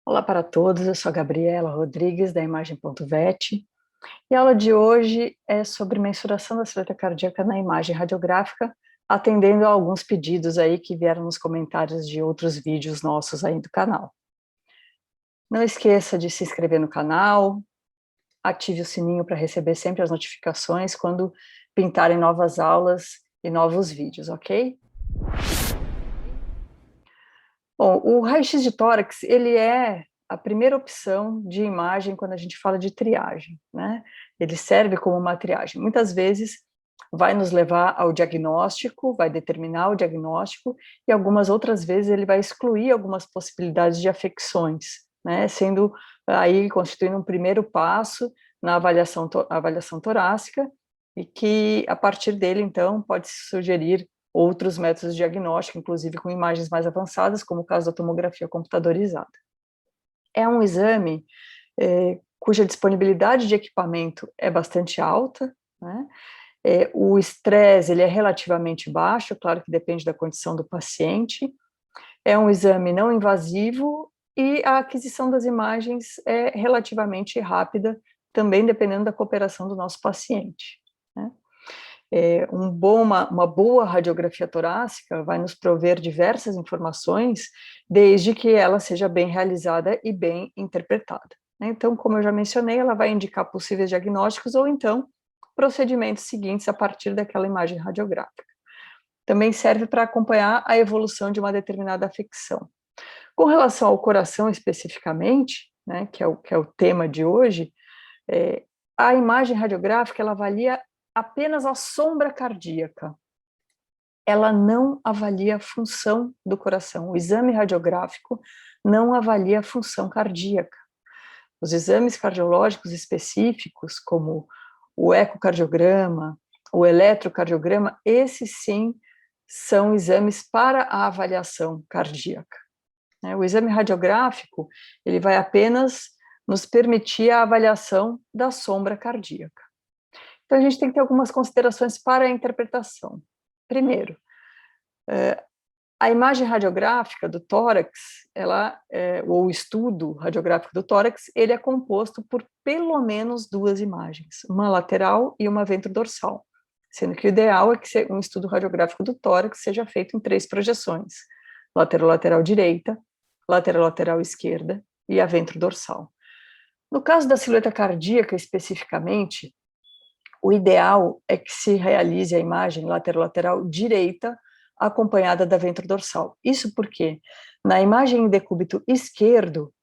Olá para todos, eu sou a Gabriela Rodrigues, da Imagem.vet, e a aula de hoje é sobre mensuração da silhueta cardíaca na imagem radiográfica, atendendo a alguns pedidos aí que vieram nos comentários de outros vídeos nossos aí do canal. Não esqueça de se inscrever no canal, ative o sininho para receber sempre as notificações quando pintarem novas aulas e novos vídeos, ok? Bom, o raio-x de tórax, ele é a primeira opção de imagem quando a gente fala de triagem, né? Ele serve como uma triagem. Muitas vezes vai nos levar ao diagnóstico, vai determinar o diagnóstico, e algumas outras vezes ele vai excluir algumas possibilidades de afecções, né? Sendo aí constituindo um primeiro passo na avaliação torácica, e que a partir dele, então, pode se sugerir outros métodos de diagnóstico, inclusive com imagens mais avançadas, como o caso da tomografia computadorizada. É um exame cuja disponibilidade de equipamento é bastante alta, né? O estresse ele é relativamente baixo, claro que depende da condição do paciente. É um exame não invasivo e a aquisição das imagens é relativamente rápida, também dependendo da cooperação do nosso paciente, né? Uma boa radiografia torácica vai nos prover diversas informações, desde que ela seja bem realizada e bem interpretada, né? Então, como eu já mencionei, ela vai indicar possíveis diagnósticos ou então procedimentos seguintes a partir daquela imagem radiográfica. Também serve para acompanhar a evolução de uma determinada afecção. Com relação ao coração especificamente, né, que é o tema de hoje, a imagem radiográfica ela avalia apenas a sombra cardíaca. Ela não avalia a função do coração. O exame radiográfico não avalia a função cardíaca. Os exames cardiológicos específicos, como o ecocardiograma, o eletrocardiograma, esses sim são exames para a avaliação cardíaca. O exame radiográfico, ele vai apenas nos permitir a avaliação da sombra cardíaca. Então, a gente tem que ter algumas considerações para a interpretação. Primeiro, a imagem radiográfica do tórax, ou o estudo radiográfico do tórax, ele é composto por pelo menos duas imagens, uma lateral e uma ventrodorsal, sendo que o ideal é que um estudo radiográfico do tórax seja feito em 3 projeções, lateral-lateral direita, lateral-lateral esquerda e a ventrodorsal. No caso da silhueta cardíaca especificamente, o ideal é que se realize a imagem lateral-lateral direita acompanhada da ventrodorsal. Isso porque, na imagem em decúbito esquerdo,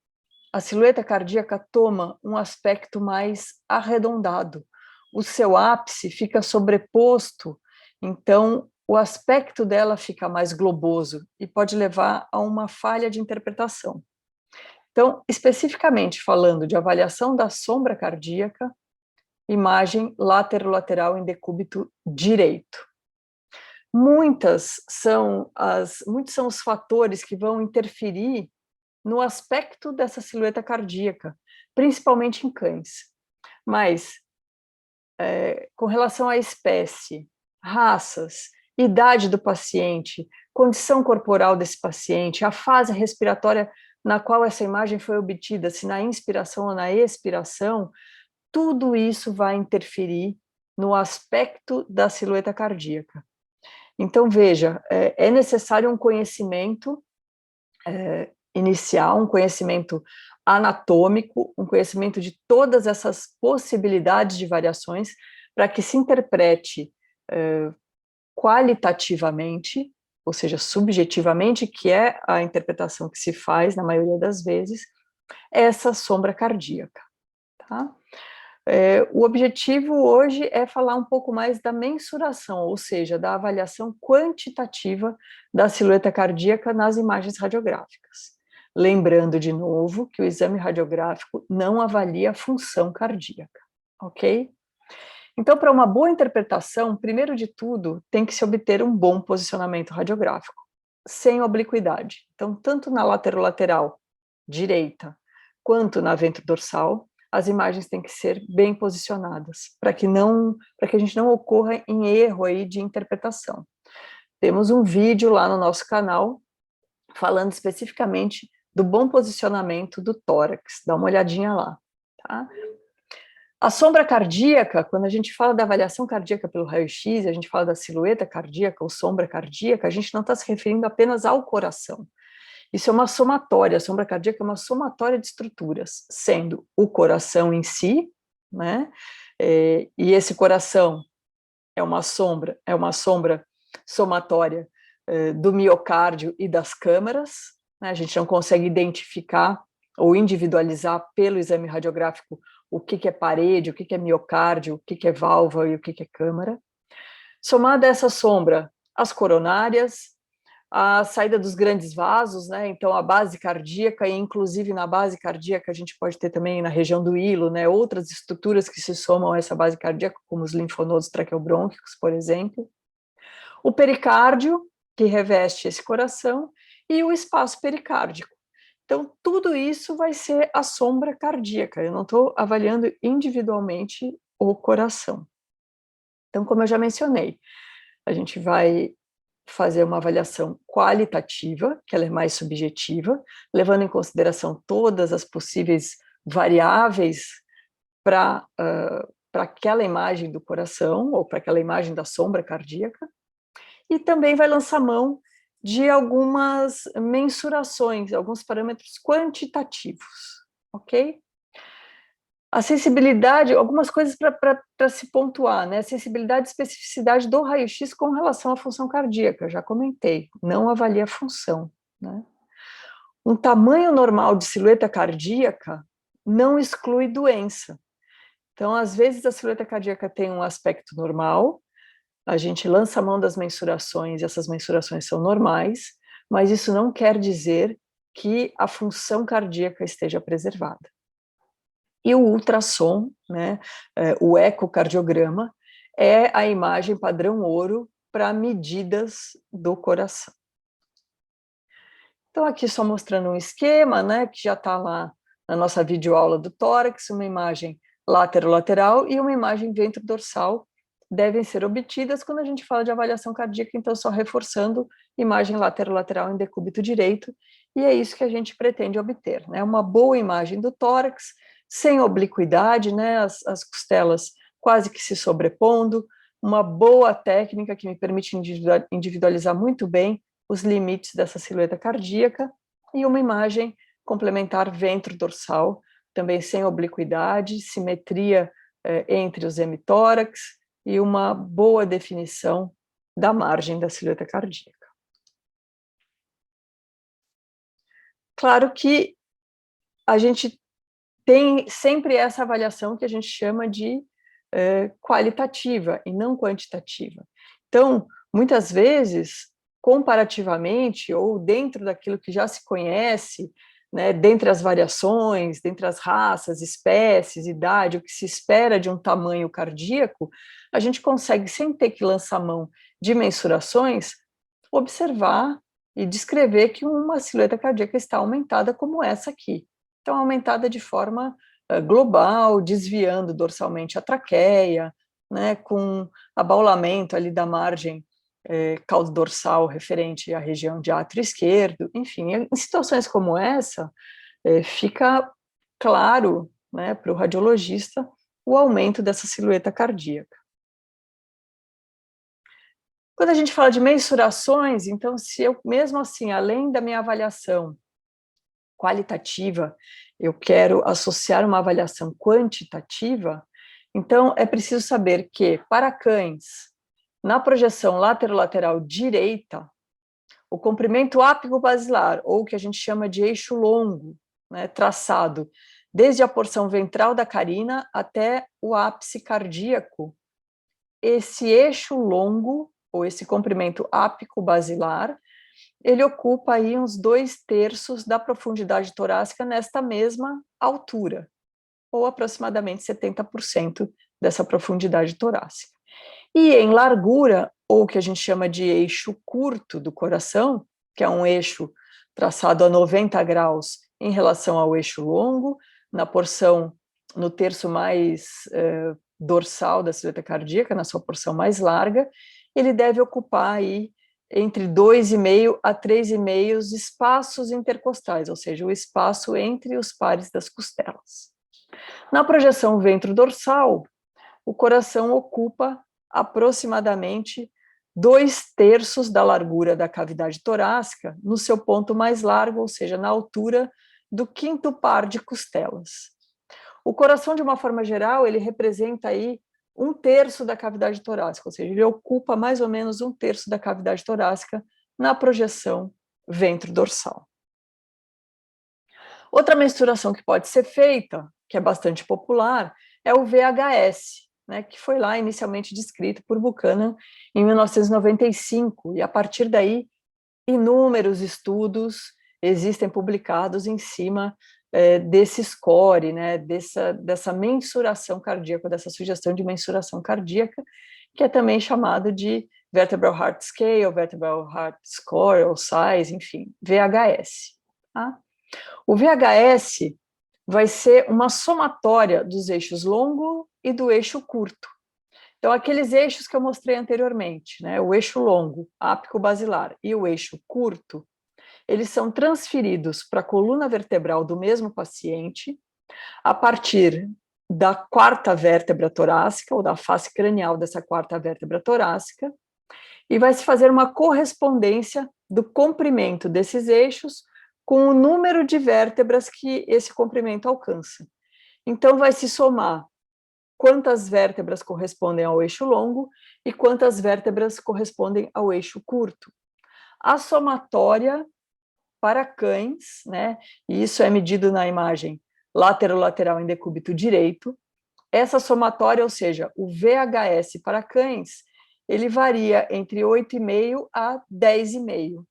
a silhueta cardíaca toma um aspecto mais arredondado. O seu ápice fica sobreposto, então o aspecto dela fica mais globoso e pode levar a uma falha de interpretação. Então, especificamente falando de avaliação da sombra cardíaca, imagem lateral em decúbito direito. Muitos são os fatores que vão interferir no aspecto dessa silhueta cardíaca, principalmente em cães. Mas, com relação à espécie, raças, idade do paciente, condição corporal desse paciente, a fase respiratória na qual essa imagem foi obtida, se na inspiração ou na expiração, tudo isso vai interferir no aspecto da silhueta cardíaca. Então, veja, é necessário um conhecimento inicial, um conhecimento anatômico, um conhecimento de todas essas possibilidades de variações, para que se interprete qualitativamente, ou seja, subjetivamente, que é a interpretação que se faz, na maioria das vezes, essa sombra cardíaca, tá? O objetivo hoje é falar um pouco mais da mensuração, ou seja, da avaliação quantitativa da silhueta cardíaca nas imagens radiográficas. Lembrando de novo que o exame radiográfico não avalia a função cardíaca, ok? Então, para uma boa interpretação, primeiro de tudo, tem que se obter um bom posicionamento radiográfico, sem obliquidade. Então, tanto na lateral direita, quanto na ventrodorsal, as imagens têm que ser bem posicionadas, para que a gente não ocorra em erro aí de interpretação. Temos um vídeo lá no nosso canal, falando especificamente do bom posicionamento do tórax. Dá uma olhadinha lá, tá? A sombra cardíaca, quando a gente fala da avaliação cardíaca pelo raio-x, a gente fala da silhueta cardíaca ou sombra cardíaca, a gente não está se referindo apenas ao coração. Isso é uma somatória, a sombra cardíaca é uma somatória de estruturas, sendo o coração em si, né? E esse coração é uma sombra somatória do miocárdio e das câmaras, né? A gente não consegue identificar ou individualizar pelo exame radiográfico o que é parede, o que é miocárdio, o que é válvula e o que é câmara. Somada a essa sombra, as coronárias, a saída dos grandes vasos, né? Então a base cardíaca, e inclusive na base cardíaca a gente pode ter também na região do hilo, né, outras estruturas que se somam a essa base cardíaca, como os linfonodos traqueobrônquicos, por exemplo. O pericárdio, que reveste esse coração, e o espaço pericárdico. Então, tudo isso vai ser a sombra cardíaca, eu não estou avaliando individualmente o coração. Então, como eu já mencionei, a gente vai fazer uma avaliação qualitativa, que ela é mais subjetiva, levando em consideração todas as possíveis variáveis para aquela imagem do coração, ou para aquela imagem da sombra cardíaca, e também vai lançar mão de algumas mensurações, alguns parâmetros quantitativos, ok? A sensibilidade, algumas coisas para se pontuar, né? A sensibilidade e especificidade do raio-x com relação à função cardíaca, já comentei, não avalia a função, né? Um tamanho normal de silhueta cardíaca não exclui doença. Então, às vezes, a silhueta cardíaca tem um aspecto normal, a gente lança a mão das mensurações, e essas mensurações são normais, mas isso não quer dizer que a função cardíaca esteja preservada. E o ultrassom, né, o ecocardiograma, é a imagem padrão ouro para medidas do coração. Então, aqui só mostrando um esquema, né, que já está lá na nossa videoaula do tórax, uma imagem látero-lateral e uma imagem ventro-dorsal devem ser obtidas quando a gente fala de avaliação cardíaca, então só reforçando imagem látero-lateral em decúbito direito, e é isso que a gente pretende obter, né, uma boa imagem do tórax, sem obliquidade, né, as costelas quase que se sobrepondo, uma boa técnica que me permite individualizar muito bem os limites dessa silhueta cardíaca, e uma imagem complementar ventro-dorsal, também sem obliquidade, simetria entre os hemitórax e uma boa definição da margem da silhueta cardíaca. Claro que a gente tem sempre essa avaliação que a gente chama de qualitativa e não quantitativa. Então, muitas vezes, comparativamente, ou dentro daquilo que já se conhece, né, dentre as variações, dentre as raças, espécies, idade, o que se espera de um tamanho cardíaco, a gente consegue, sem ter que lançar mão de mensurações, observar e descrever que uma silhueta cardíaca está aumentada como essa aqui. Então, aumentada de forma global, desviando dorsalmente a traqueia, né, com abaulamento ali da margem caudo-dorsal referente à região de átrio esquerdo, enfim, em situações como essa, fica claro, né, para o radiologista o aumento dessa silhueta cardíaca. Quando a gente fala de mensurações, então, se eu, mesmo assim, além da minha avaliação qualitativa, eu quero associar uma avaliação quantitativa, então é preciso saber que, para cães, na projeção laterolateral direita, o comprimento ápico basilar, ou o que a gente chama de eixo longo, né, traçado desde a porção ventral da carina até o ápice cardíaco, esse eixo longo, ou esse comprimento ápico basilar, ele ocupa aí uns 2/3 da profundidade torácica nesta mesma altura, ou aproximadamente 70% dessa profundidade torácica. E em largura, ou o que a gente chama de eixo curto do coração, que é um eixo traçado a 90 graus em relação ao eixo longo, na porção, no terço mais dorsal da silhueta cardíaca, na sua porção mais larga, ele deve ocupar aí entre 2,5 a 3,5 espaços intercostais, ou seja, o espaço entre os pares das costelas. Na projeção ventro-dorsal, o coração ocupa aproximadamente 2/3 da largura da cavidade torácica no seu ponto mais largo, ou seja, na altura do quinto par de costelas. O coração, de uma forma geral, ele representa aí 1/3 da cavidade torácica, ou seja, ele ocupa mais ou menos 1/3 da cavidade torácica na projeção ventro-dorsal. Outra mensuração que pode ser feita, que é bastante popular, é o VHS, né, que foi lá inicialmente descrito por Buchanan em 1995, e a partir daí inúmeros estudos existem publicados em cima desse score, né, dessa mensuração cardíaca, dessa sugestão de mensuração cardíaca, que é também chamado de Vertebral Heart Scale, Vertebral Heart Score, ou size, enfim, VHS. Tá? O VHS vai ser uma somatória dos eixos longo e do eixo curto. Então, aqueles eixos que eu mostrei anteriormente, né, o eixo longo, ápico basilar, e o eixo curto, eles são transferidos para a coluna vertebral do mesmo paciente a partir da quarta vértebra torácica, ou da face cranial dessa quarta vértebra torácica, e vai se fazer uma correspondência do comprimento desses eixos com o número de vértebras que esse comprimento alcança. Então, vai se somar quantas vértebras correspondem ao eixo longo e quantas vértebras correspondem ao eixo curto. A somatória para cães, né, e isso é medido na imagem lateral em decúbito direito, essa somatória, ou seja, o VHS para cães, ele varia entre 8,5 a 10,5.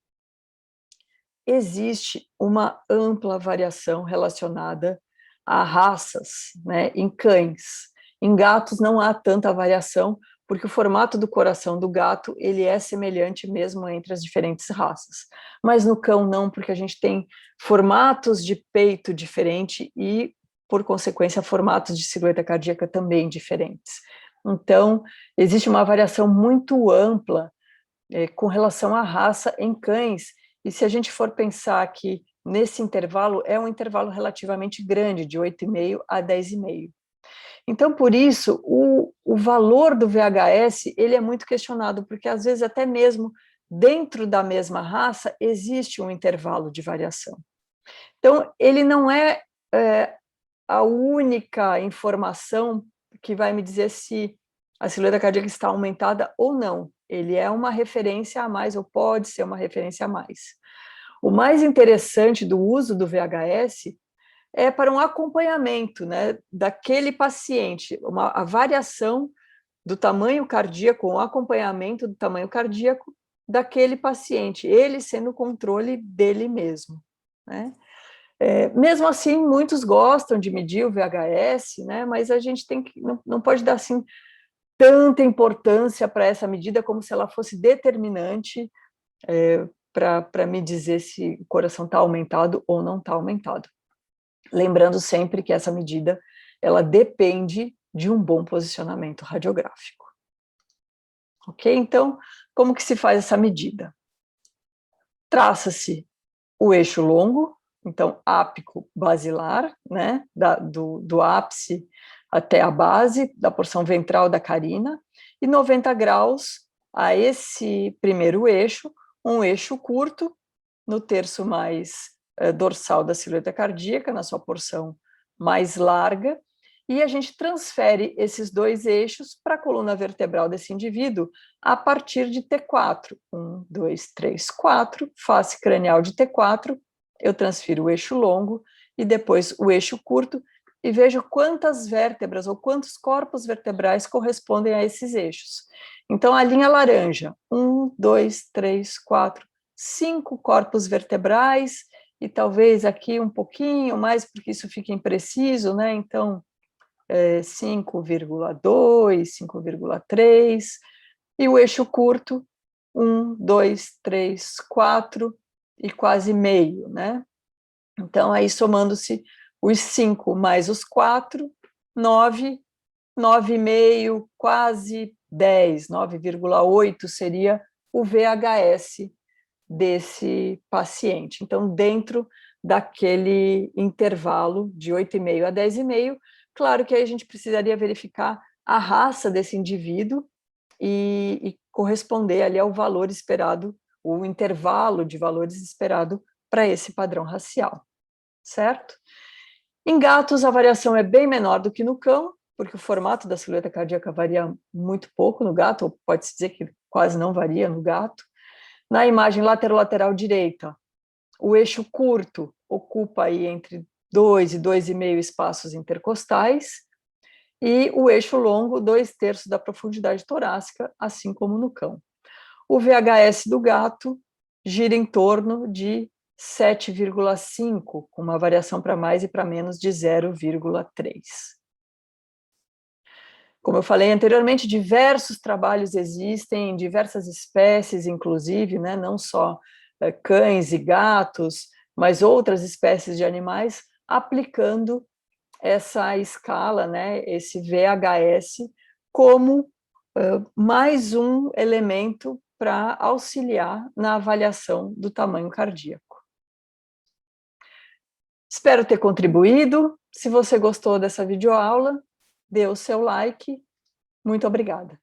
Existe uma ampla variação relacionada a raças, né, em cães. Em gatos não há tanta variação, porque o formato do coração do gato ele é semelhante mesmo entre as diferentes raças. Mas no cão não, porque a gente tem formatos de peito diferentes e, por consequência, formatos de silhueta cardíaca também diferentes. Então, existe uma variação muito ampla com relação à raça em cães, e se a gente for pensar que nesse intervalo, é um intervalo relativamente grande, de 8,5 a 10,5. Então, por isso, o valor do VHS, ele é muito questionado, porque às vezes até mesmo dentro da mesma raça existe um intervalo de variação. Então, ele não é a única informação que vai me dizer se a silhueta cardíaca está aumentada ou não. Ele é uma referência a mais, ou pode ser uma referência a mais. O mais interessante do uso do VHS é para um acompanhamento, né, daquele paciente, a variação do tamanho cardíaco, um acompanhamento do tamanho cardíaco daquele paciente, ele sendo o controle dele mesmo, né? Mesmo assim, muitos gostam de medir o VHS, né, mas a gente tem que, não pode dar assim tanta importância para essa medida como se ela fosse determinante para me dizer se o coração está aumentado ou não está aumentado. Lembrando sempre que essa medida ela depende de um bom posicionamento radiográfico. Ok? Então, como que se faz essa medida? Traça-se o eixo longo, então ápico basilar, né, do ápice até a base da porção ventral da carina, e 90 graus a esse primeiro eixo, um eixo curto, no terço mais dorsal da silhueta cardíaca, na sua porção mais larga, e a gente transfere esses dois eixos para a coluna vertebral desse indivíduo a partir de T4. 1, 2, 3, 4, face cranial de T4, eu transfiro o eixo longo e depois o eixo curto e vejo quantas vértebras ou quantos corpos vertebrais correspondem a esses eixos. Então, a linha laranja, 1, 2, 3, 4, 5 corpos vertebrais, e talvez aqui um pouquinho mais, porque isso fica impreciso, né? Então, 5,2, 5,3, e o eixo curto, 1, 2, 3, 4 e quase meio, né? Então, aí somando-se os 5 mais os 4, 9, 9,5, quase 10, 9,8 seria o VHS desse paciente. Então, dentro daquele intervalo de 8,5 a 10,5, claro que aí a gente precisaria verificar a raça desse indivíduo e corresponder ali ao valor esperado, o intervalo de valores esperado para esse padrão racial, certo? Em gatos, a variação é bem menor do que no cão, porque o formato da silhueta cardíaca varia muito pouco no gato, ou pode-se dizer que quase não varia no gato. Na imagem lateral direita, o eixo curto ocupa aí entre 2 e 2,5 espaços intercostais, e o eixo longo, 2/3 da profundidade torácica, assim como no cão. O VHS do gato gira em torno de 7,5, com uma variação para mais e para menos de 0,3. Como eu falei anteriormente, diversos trabalhos existem, em diversas espécies, inclusive, né, não só cães e gatos, mas outras espécies de animais, aplicando essa escala, né, esse VHS, como mais um elemento para auxiliar na avaliação do tamanho cardíaco. Espero ter contribuído. Se você gostou dessa videoaula, dê o seu like. Muito obrigada.